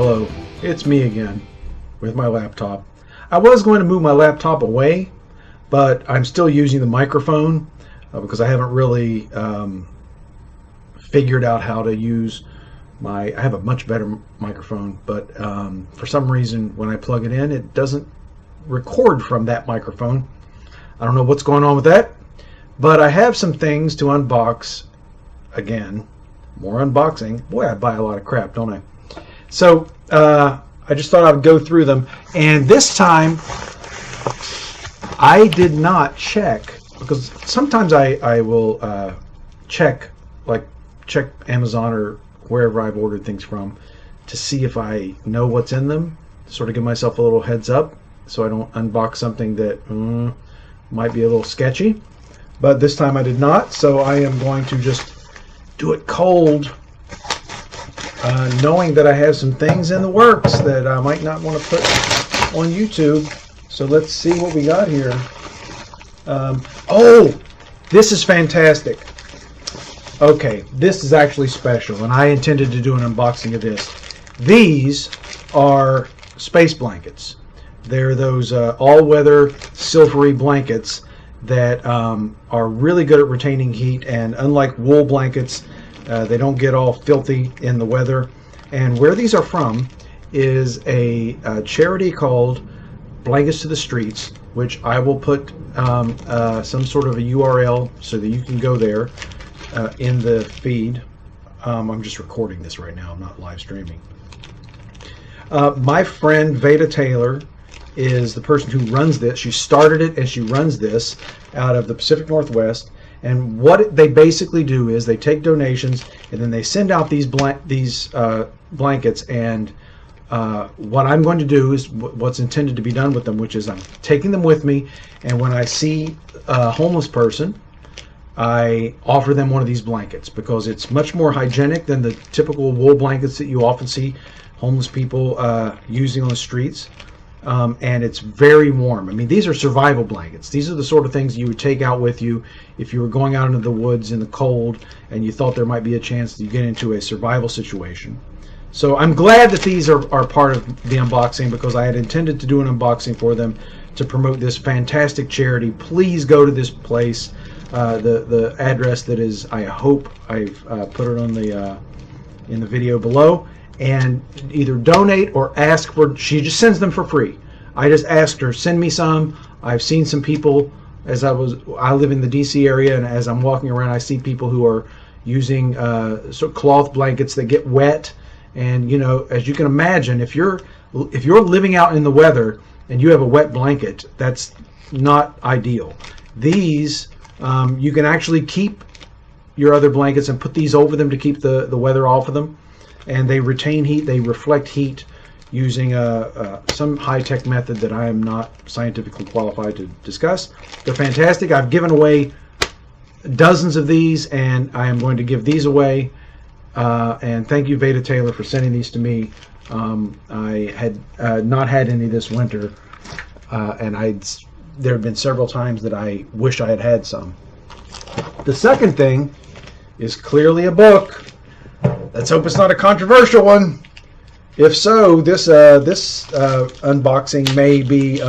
Hello, it's me again with my laptop. I was going to move my laptop away, but I'm still using the microphone because I haven't really figured out how to use I have a much better microphone, but for some reason when I plug it in, it doesn't record from that microphone. I don't know what's going on with that, but I have some things to unbox again. More unboxing. Boy, I buy a lot of crap, don't I? So I just thought I would go through them, and this time I did not check, because sometimes I will check Amazon or wherever I've ordered things from to see if I know what's in them, sort of give myself a little heads up so I don't unbox something that might be a little sketchy. But this time I did not, so I am going to just do it cold, knowing that I have some things in the works that I might not want to put on YouTube. So let's see what we got here. Oh, this is fantastic. Okay, this is actually special, and I intended to do an unboxing of this. These are space blankets. They're those all-weather silvery blankets that are really good at retaining heat, and unlike wool blankets, they don't get all filthy in the weather. And where these are from is a charity called Blankets to the Streets, which I will put some sort of a URL so that you can go there in the feed. I'm just recording this right now, I'm not live streaming. My friend Veda Taylor is the person who runs this. She started it and she runs this out of the Pacific Northwest. And what they basically do is they take donations and then they send out these blankets. And what I'm going to do is what's intended to be done with them, which is I'm taking them with me. And when I see a homeless person, I offer them one of these blankets because it's much more hygienic than the typical wool blankets that you often see homeless people using on the streets. And it's very warm. I mean, these are survival blankets. These are the sort of things you would take out with you if you were going out into the woods in the cold and you thought there might be a chance that you get into a survival situation. So I'm glad that these are part of the unboxing, because I had intended to do an unboxing for them to promote this fantastic charity. Please go to this place. The address that is, I hope I've put it on the in the video below, and either donate or ask for. She just sends them for free. I just asked her, send me some. I've seen some people as I live in the DC area, and as I'm walking around, I see people who are using sort of cloth blankets that get wet. And you know, as you can imagine, if you're living out in the weather and you have a wet blanket, that's not ideal. These you can actually keep your other blankets and put these over them to keep the weather off of them, and they retain heat, they reflect heat using some high-tech method that I am not scientifically qualified to discuss. They're fantastic. I've given away dozens of these, and I am going to give these away. And thank you, Veda Taylor, for sending these to me. I had not had any this winter, and there have been several times that I wish I had had some. The second thing is clearly a book. Let's hope it's not a controversial one. If so, this unboxing may be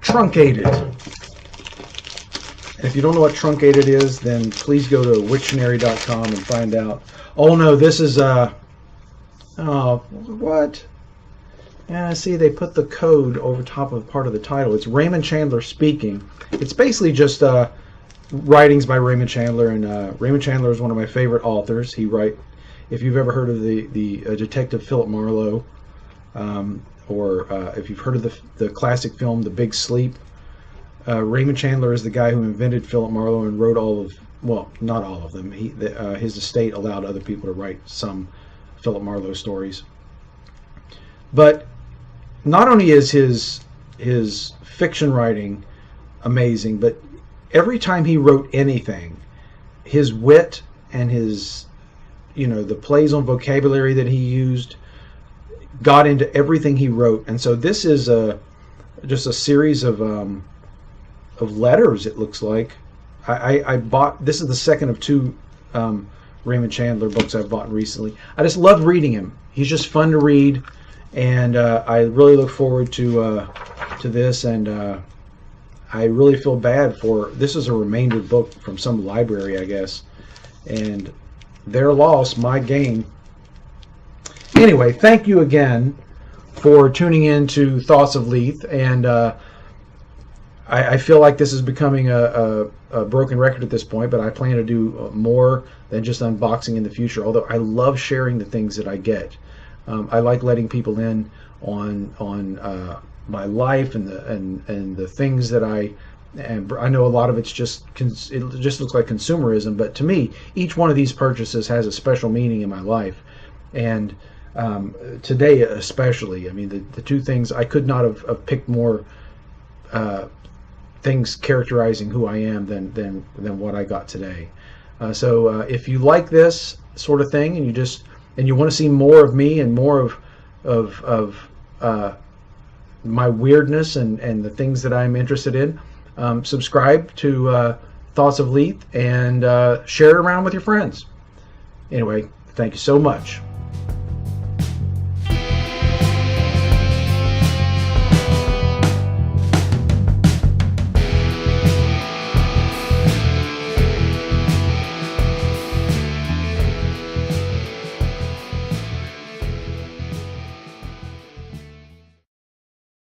truncated. And if you don't know what truncated is, then please go to Wiktionary.com and find out. Oh no, this is oh, what? Yeah, see, they put the code over top of part of the title. It's Raymond Chandler Speaking. It's basically just writings by Raymond Chandler, and Raymond Chandler is one of my favorite authors. If you've ever heard of the detective Philip Marlowe, or if you've heard of the classic film The Big Sleep, Raymond Chandler is the guy who invented Philip Marlowe and wrote all of, well, not all of them. His estate allowed other people to write some Philip Marlowe stories. But not only is his fiction writing amazing, but every time he wrote anything, his wit and his, the plays on vocabulary that he used got into everything he wrote. And so this is just a series of letters, it looks like. I bought, this is the second of two Raymond Chandler books I've bought recently. I just love reading him. He's just fun to read, and I really look forward to this. And I really feel bad for this is a remaindered book from some library, I guess, and their loss, my gain. Anyway, thank you again for tuning in to Thoughts of Leith, and I feel like this is becoming a broken record at this point, but I plan to do more than just unboxing in the future, although I love sharing the things that I get. I like letting people in on my life and the things that and I know a lot of it just looks like consumerism, but to me, each one of these purchases has a special meaning in my life, and today especially. I mean, the two things I could not have picked more things characterizing who I am than what I got today. So if you like this sort of thing, and you want to see more of me and more of my weirdness and the things that I'm interested in, subscribe to Thoughts of Leith and share it around with your friends. Anyway, thank you so much.